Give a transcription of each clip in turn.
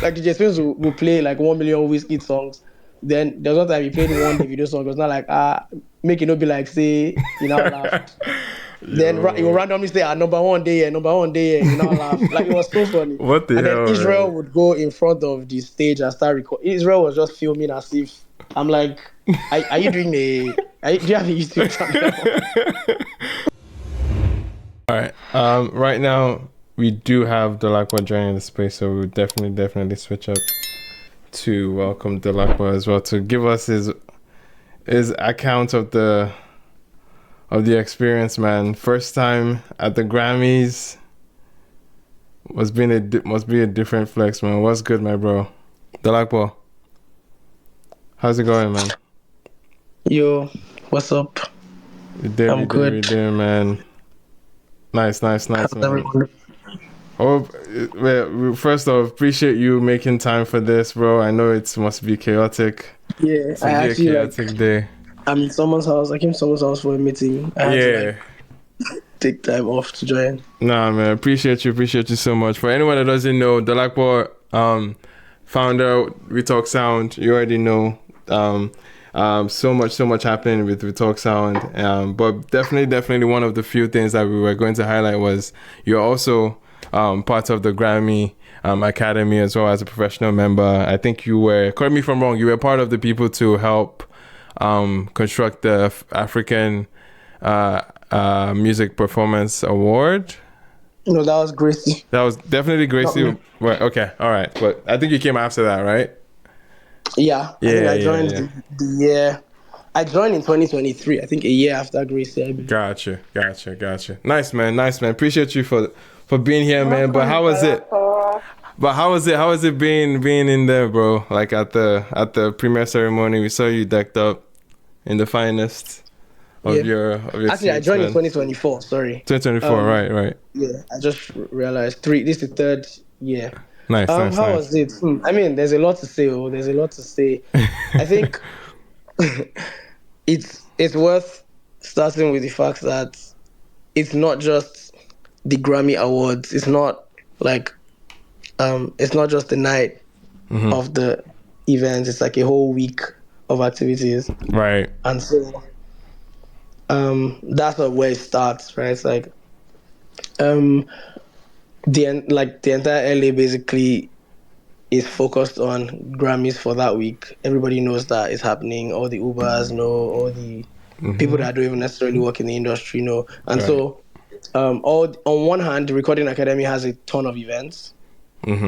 Like DJ Spins will play like 1 million Whiskey songs. Then there's one time he played one Davido song. It was not like make it not be like say laugh. Then he will Yo. randomly say number one day, number one day, laugh. Like it was so funny. What the And then hell, Israel man? would go in front of the stage and start recording. Israel was just filming as if I'm like, are you doing do you have a YouTube channel? All right. Right now we do have Dolapo joining the space, so we'll definitely switch up to welcome Dolapo as well to give us his account of the experience, man. First time at the Grammys must be a different flex, man. What's good, my bro? Dolapo, how's it going, man? Yo, what's up? I'm good. Man. Nice, man. Oh, well, first off, appreciate you making time for this, bro. I know it must be chaotic. Yeah, it's a chaotic day. I'm in someone's house. I came to someone's house for a meeting. I had to take time off to join. Nah, man, appreciate you so much. For anyone that doesn't know, Dolapo, founder We Talk Sound. You already know. So much happening with Talk Sound, but definitely one of the few things that we were going to highlight was you're also part of the Grammy Academy as well as a professional member. I think you were, correct me if I'm wrong, you were part of the people to help construct the African Music Performance Award. No, that was Gracey. That was definitely Gracey. Right, okay, all right, but I think you came after that, right? Yeah, I think I joined the year. I joined in 2023. I think a year after Gracey. I believe. Gotcha. Nice man. Appreciate you for being here, man. But how was it? How was it being in there, bro? Like at the premiere ceremony, we saw you decked up in the finest of your. Actually, seats, I joined in 2024. Sorry. 2024. Right. Yeah, I just realized this is the third year. Nice. How was it? I mean, there's a lot to say. I think it's worth starting with the fact that it's not just the Grammy Awards. It's not like it's not just the night of the event. It's like a whole week of activities. Right. And so that's where it starts, right? It's like the entire LA basically is focused on Grammys for that week. Everybody knows that it's happening. All the Ubers know, all the people that don't even necessarily work in the industry know. And so on one hand, the Recording Academy has a ton of events,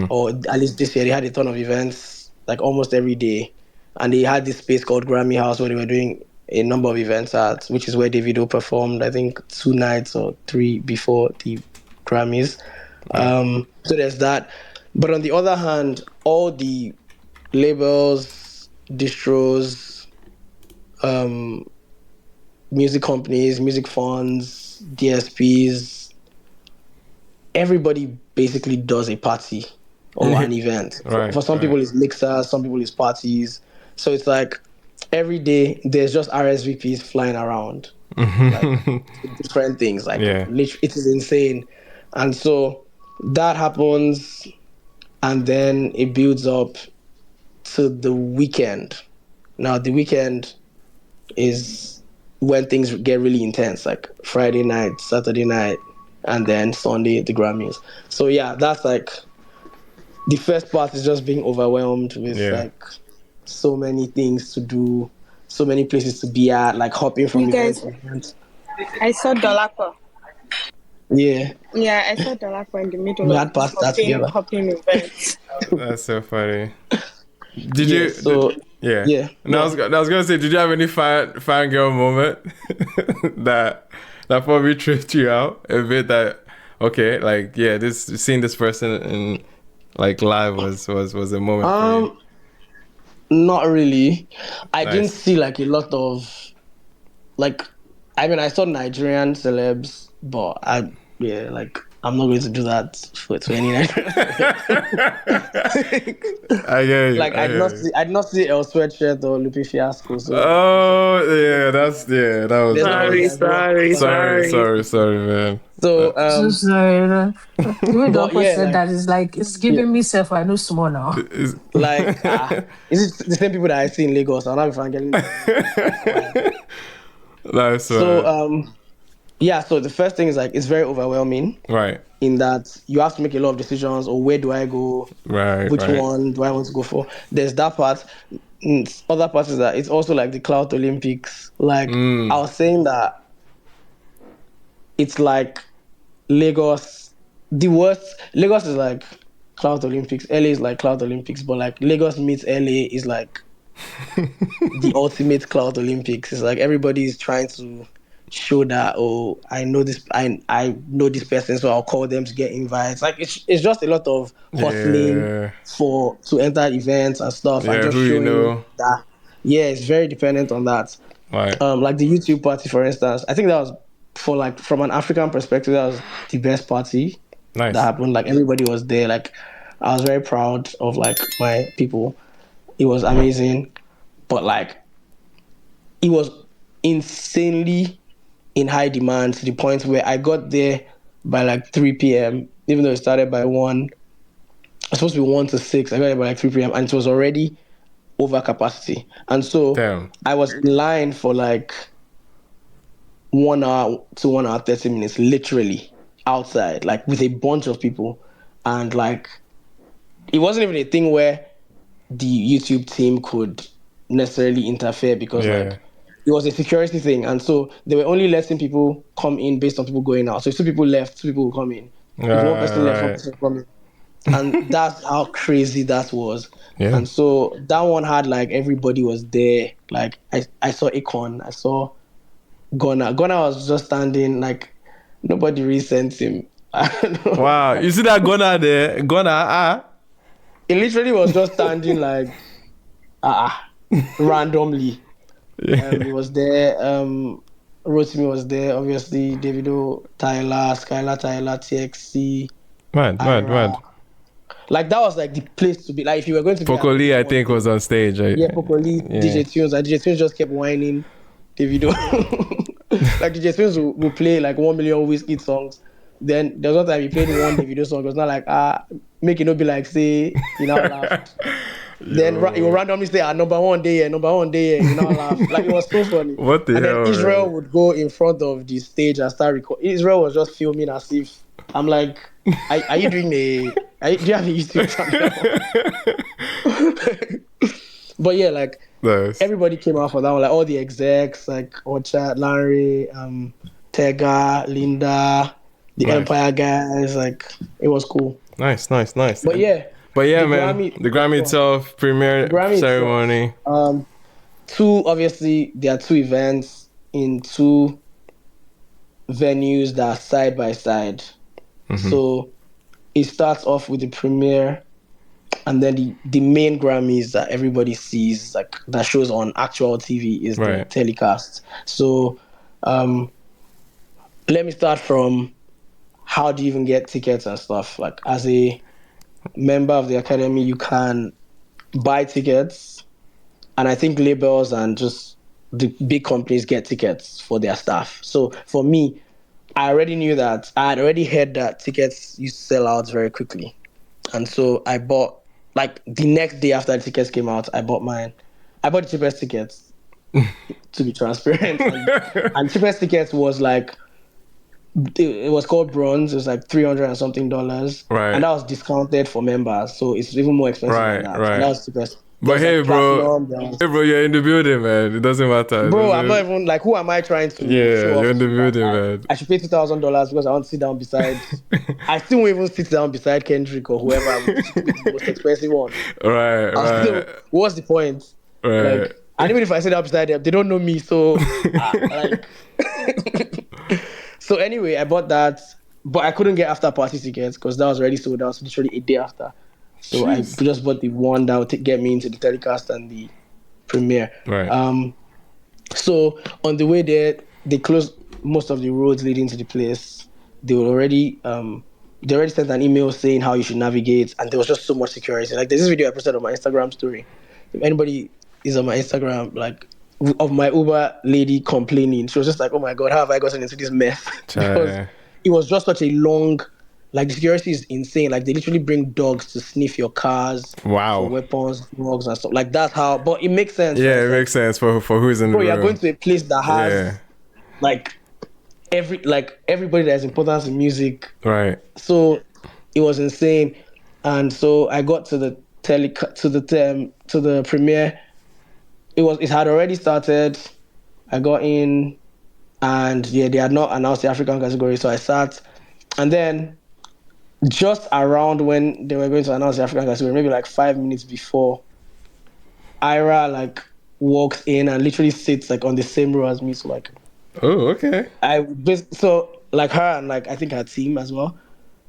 or at least this year they had a ton of events, like almost every day. And they had this space called Grammy House where they were doing a number of events at, which is where Davido performed, I think 2 nights or 3 before the Grammys. So there's that. But on the other hand, all the labels, distros, music companies, music funds, DSPs, everybody basically does a party or an event. Right, for some people it's mixers, some people it's parties. So it's like every day there's just RSVPs flying around. Like different things. Like literally, it is insane. And so that happens, and then it builds up to the weekend. Now, the weekend is when things get really intense, like Friday night, Saturday night, and then Sunday, the Grammys. So yeah, that's like the first part is just being overwhelmed with like so many things to do, so many places to be at, like hopping from event to event. I saw Dolapo. Yeah, I saw Dolapo in the middle we of had past that together. hopping events. That's so funny. Did you? Yeah. No, I was gonna say, did you have any fangirl moment that probably tripped you out a bit? That seeing this person in like live was a moment for you? Not really. I didn't see like a lot of I saw Nigerian celebs, but I'm not going to do that for any Nigerian. I get you. I'd not see El Sweatshirt or Lupe Fiasco. So. Oh yeah, that was. Sorry, man. So So sorry. The way but Dolapo yeah, said like that is like it's yeah, giving me self. I know small now. Is- like is it the same people that I see in Lagos? I'm not even getting them in Lagos. Like why? Nice So one. yeah, so the first thing is like it's very overwhelming Right. in that you have to make a lot of decisions. Or where do I go? Right. Which Right. one do I want to go for? There's that part. Other part is that it's also like the Cloud Olympics. Like I was saying that it's like Lagos. The worst. Lagos is like Cloud Olympics. LA is like Cloud Olympics, but like Lagos meets LA is like the ultimate Cloud Olympics. It's like everybody is trying to show that I know this person, so I'll call them to get invites. Like it's just a lot of hustling Yeah. for to enter events and stuff and Yeah. just Who you showing know? that yeah, it's very dependent on that. Right. Like the YouTube party, for instance, I think that was for like from an African perspective, that was the best party that Nice. happened. Like everybody was there. Like I was very proud of like my people. It was amazing, but like it was insanely in high demand to the point where I got there by like 3 p.m. Even though it started by 1, it's supposed to be 1 to 6. I got there by like 3 p.m. and it was already over capacity. And so Damn. I was in line for like 1 hour to 1 hour 30 minutes, literally outside, like with a bunch of people. And like it wasn't even a thing where the YouTube team could necessarily interfere because Yeah. like it was a security thing, and so they were only letting people come in based on people going out. So if 2 people left, 2 people will come in. If one person left, one Right. person will come in, and that's how crazy that was. Yeah. And so that one had like everybody was there. Like I saw Akon, I saw Ghana. Ghana was just standing like nobody really sent him. I don't know. Wow. You see that Ghana there? Ghana. Ah. It literally was just standing like randomly. He was there. Rotimi was there. Obviously, Davido, Tyler, Skylar, Tyler, TXC, Mad. Mad. Ira. Mad. Like that was like the place to be. Like if you were going to be at Pokoli, any I one think, thing, was on stage. yeah, Pokoli, Yeah. DJ Tunes. Like DJ Tunes just kept whining Davido. Like DJ Tunes will play like 1 million Whiskey songs. Then there was one time he played one Davido song. It was not like make it not be like say you know laughed. Then he will randomly say, number one day here, number one day here, you know, laugh. Like it was so funny. What the And then hell, Israel man? would go in front of the stage and start recording. Israel was just filming as if I'm like, are you doing do you have a YouTube channel? But yeah, like Nice. everybody came out for that one, like all the execs, like Ocha, Larry, Tega, Linda, the Nice. Empire guys, like it was cool. Nice. Nice. But yeah. But yeah, the man, the Grammy itself, premiere Grammy ceremony. itself, obviously there are 2 events in 2 venues that are side by side. So it starts off with the premiere, and then the main Grammys that everybody sees, like that shows on actual TV, is the Right. telecast. So let me start from how do you even get tickets and stuff. Like as a member of the academy, you can buy tickets, and I think labels and just the big companies get tickets for their staff. So for me, I already knew that. I had already heard that tickets used to sell out very quickly. And so I bought, like the next day after the tickets came out, I bought mine. I bought the cheapest tickets, to be transparent. And cheapest tickets was like, it was called bronze. It was like $300 and something. Right. And that was discounted for members. So it's even more expensive than that. Right. And that was cheapest. But hey, like bro. platinum, there was- Hey, bro, you're in the building, man. It doesn't matter. Bro, I'm not even like, who am I trying to Yeah, show off you're in the to? building, Like, man. I should pay $2,000 because I want to sit down beside. I still won't even sit down beside Kendrick or whoever. I would sit with the most expensive one. Right. What's the point? Right. Like, and even if I sit down beside them, they don't know me. So, like, so anyway, I bought that, but I couldn't get after party tickets because that was already sold out. Literally a day after. So Jeez. I just bought the one that would get me into the telecast and the premiere. Right. So on the way there, they closed most of the roads leading to the place. They already sent an email saying how you should navigate, and there was just so much security. Like there's this video I posted on my Instagram story. If anybody is on my Instagram, like of my Uber lady complaining, she was just like, "Oh my God, how have I gotten into this mess?" Because it was just such a long, like the security is insane. Like they literally bring dogs to sniff your cars for Wow. weapons, drugs and stuff. Like that's how. But it makes sense, right? Yeah, It's it like, makes sense for who's in the bro, you're going room. to a place that Yeah. has like everybody that has importance in music. Right. So it was insane. And so I got to the to the premiere. It had already started. I got in, and yeah, they had not announced the African category, so I sat. And then just around when they were going to announce the African category, maybe like 5 minutes before, Ira like walks in and literally sits like on the same row as me. So like Oh, okay. so like her and like I think her team as well.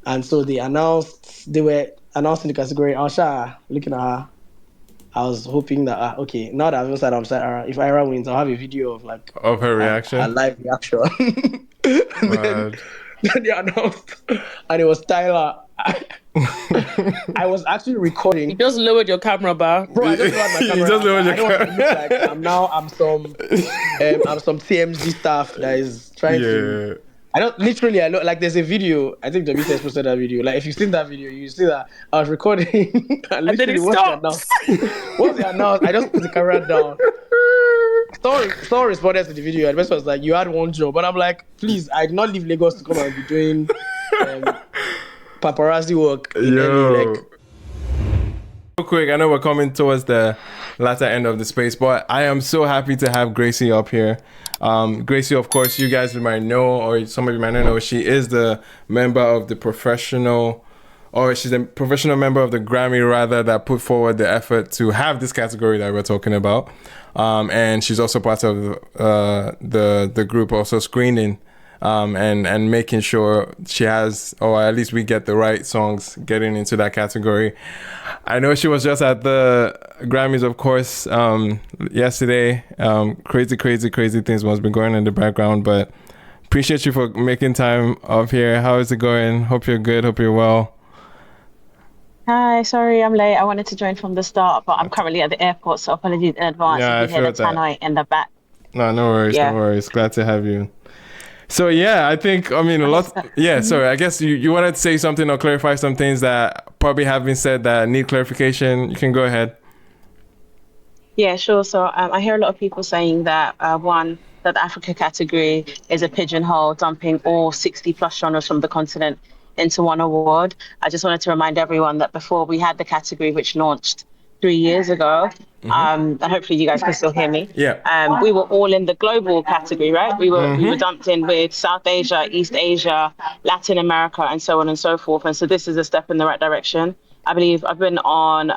And so they were announcing the category. I was looking at her. I was hoping that okay, now that I've inside, I'm sad. If Ira wins, I'll have a video of like Of her reaction. a live reaction. then, Mad. then they announced, and it was Tyler. I was actually You recording. just lowered your camera bar. Bro, I just lowered my You camera. just lowered your I don't want to camera. look like I'm some TMZ staff that is trying to. Yeah. I look like there's a video. I think WTS posted that video. Like if you've seen that video, you see that I was recording and And then literally it stops. once they announced, I just put the camera down. Someone responded to the video and the person was like, "You had one job," but I'm like, "Please, I did not leave Lagos to come and be doing paparazzi work." Yo. Real quick, I know we're coming towards the latter end of the space, but I am so happy to have Gracey up here. Gracey, of course, you guys might know, or some of you might not know, she is the member of the professional, or she's a professional member of the Grammy, rather, that put forward the effort to have this category that we're talking about. And she's also part of the group also screening and making sure she has, or at least we get the right songs getting into that category. I know she was just at the Grammys, of course, yesterday. Crazy things must be going in the background, but appreciate you for making time up here. How is it going? Hope you're good. Hope you're well. Hi, sorry I'm late. I wanted to join from the start, but I'm currently at the airport, so apologies in advance Yeah, if you hear I the felt that. tannoy in the back. No worries, Yeah. no worries. Glad to have you. So yeah, I think, I mean, a lot. Yeah, sorry. I guess you wanted to say something or clarify some things that probably have been said that need clarification. You can go ahead. Yeah, sure. So I hear a lot of people saying that that the Africa category is a pigeonhole, dumping all 60 plus genres from the continent into one award. I just wanted to remind everyone that before we had the category, which launched 3 years ago, and hopefully you guys can still hear me. Yeah. We were all in the global category, right? We were dumped in with South Asia, East Asia, Latin America, and so on and so forth. And so this is a step in the right direction. I believe I've been on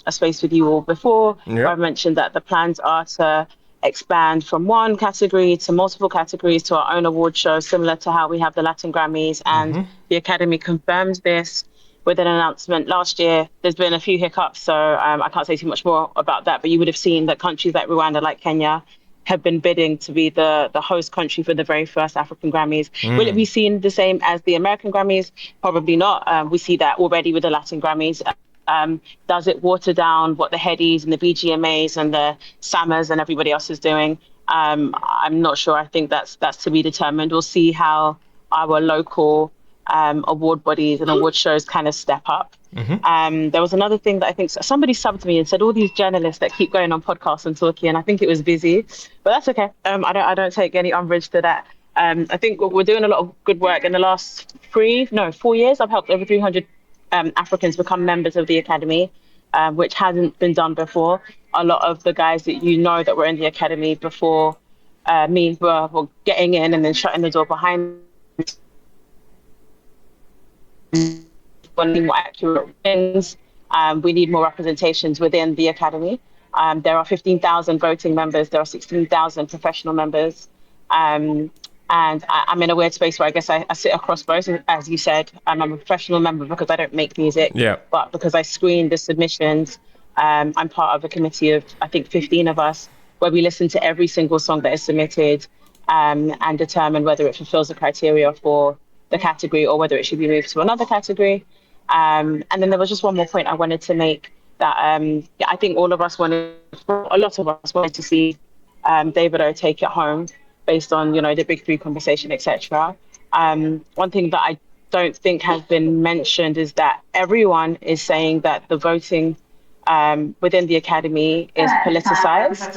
a space with you all before, where I've mentioned that the plans are to expand from one category to multiple categories to our own award show, similar to how we have the Latin Grammys. And the Academy confirmed this with an announcement last year. There's been a few hiccups, so I can't say too much more about that, but you would have seen that countries like Rwanda, like Kenya, have been bidding to be the host country for the very first African Grammys. Will it be seen the same as the American Grammys? Probably not. We see that already with the Latin Grammys. Does it water down what the Headies and the BGMAs and the SAMAs and everybody else is doing? I'm not sure. I think that's to be determined. We'll see how our local award bodies and award shows kind of step up. There was another thing that I think somebody subbed me and said all these journalists that keep going on podcasts and talking, and I think it was busy, but that's okay. I don't take any umbrage to that. I think we're doing a lot of good work in the last 4 years. I've helped over 300 Africans become members of the Academy, which hasn't been done before. A lot of the guys that you know that were in the Academy before me were getting in and then shutting the door behind more accurate things. We need more representations within the Academy. There are 15,000 voting members. There are 16,000 professional members. And I'm in a weird space where I guess I sit across both. As you said, I'm a professional member because I don't make music, but because I screen the submissions, I'm part of a committee of, I think, 15 of us, where we listen to every single song that is submitted and determine whether it fulfills the criteria for the category or whether it should be moved to another category. And then there was just one more point I wanted to make, that I think a lot of us wanted to see Davido take it home based on, the Big Three conversation, etc. One thing that I don't think has been mentioned is that everyone is saying that the voting within the academy is politicized.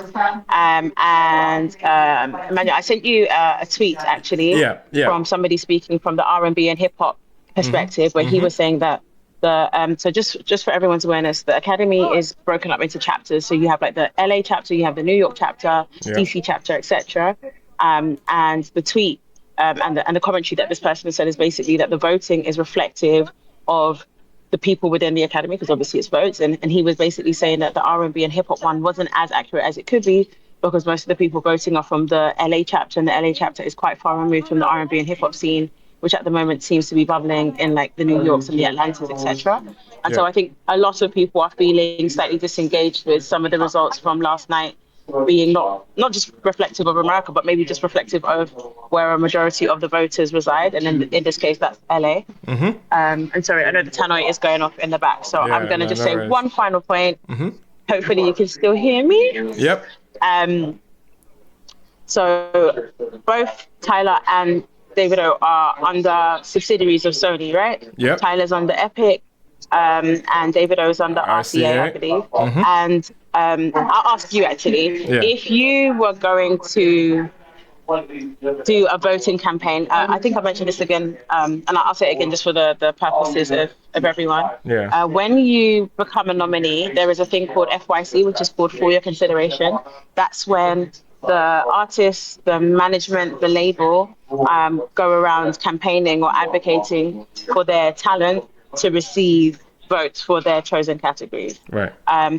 Emmanuel, I sent you a tweet actually from somebody speaking from the R&B and hip hop perspective, where he was saying that so just for everyone's awareness, the academy is broken up into chapters. So you have like the LA chapter, you have the New York chapter, DC chapter, etc. And the tweet and the commentary that this person said is basically that the voting is reflective of the people within the academy, because obviously it's votes, and he was basically saying that the R&B and hip hop one wasn't as accurate as it could be, because most of the people voting are from the LA chapter, and the LA chapter is quite far removed from the R&B and hip hop scene, which at the moment seems to be bubbling in like the New Yorks and the Atlantas, etc. And so I think a lot of people are feeling slightly disengaged with some of the results from last night being not just reflective of America, but maybe just reflective of where a majority of the voters reside, and in this case that's LA. And sorry, I know the tannoy is going off in the back, so I'm going to just say one final point. Hopefully you can still hear me. Yep. So both Tyler and Davido are under subsidiaries of Sony, right? Yep. Tyler's under Epic, and Davido's under RCA, I believe. And I'll ask you actually, if you were going to do a voting campaign, I think I mentioned this again, and I'll say it again just for the purposes of everyone. When you become a nominee, there is a thing called FYC, which is called for your consideration. That's when the artists, the management, the label go around campaigning or advocating for their talent to receive votes for their chosen categories. Right.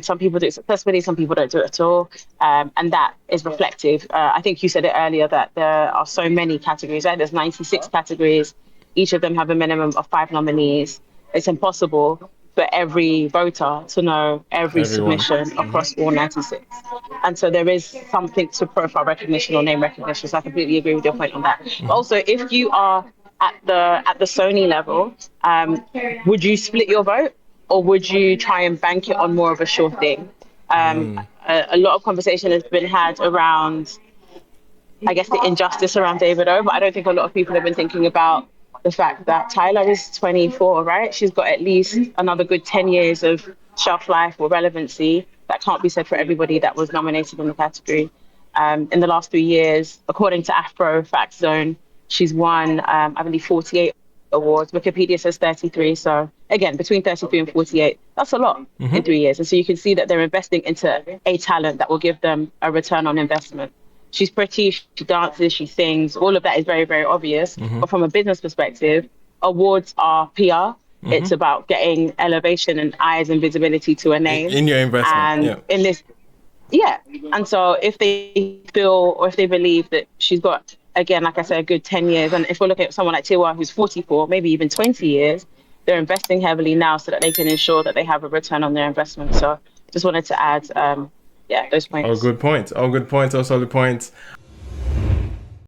Some people do it successfully, some people don't do it at all. And that is reflective. I think you said it earlier that there are so many categories, right? There's 96 categories. Each of them have a minimum of 5 nominees. It's impossible for every voter to know every submission across all 96. And so there is something to profile recognition or name recognition. So I completely agree with your point on that. But also, if you are at the Sony level, would you split your vote, or would you try and bank it on more of a sure thing? A lot of conversation has been had around, I guess, the injustice around Davido, but I don't think a lot of people have been thinking about the fact that Tyler is 24, right? She's got at least another good 10 years of shelf life or relevancy. That can't be said for everybody that was nominated in the category. In the last 3 years, according to Afro Fact Zone, she's won, I believe, 48 awards. Wikipedia says 33. So again, between 33 and 48, that's a lot in 3 years. And so you can see that they're investing into a talent that will give them a return on investment. She's pretty, she dances, she sings, all of that is very, very obvious. But from a business perspective, awards are PR. It's about getting elevation and eyes and visibility to a name. In your investment. And in this, and so if they feel or if they believe that she's got, again, like I said, a good 10 years, and if we're looking at someone like Tiwa who's 44, maybe even 20 years, they're investing heavily now so that they can ensure that they have a return on their investment. So just wanted to add, those points. All good points. All good points. All solid points.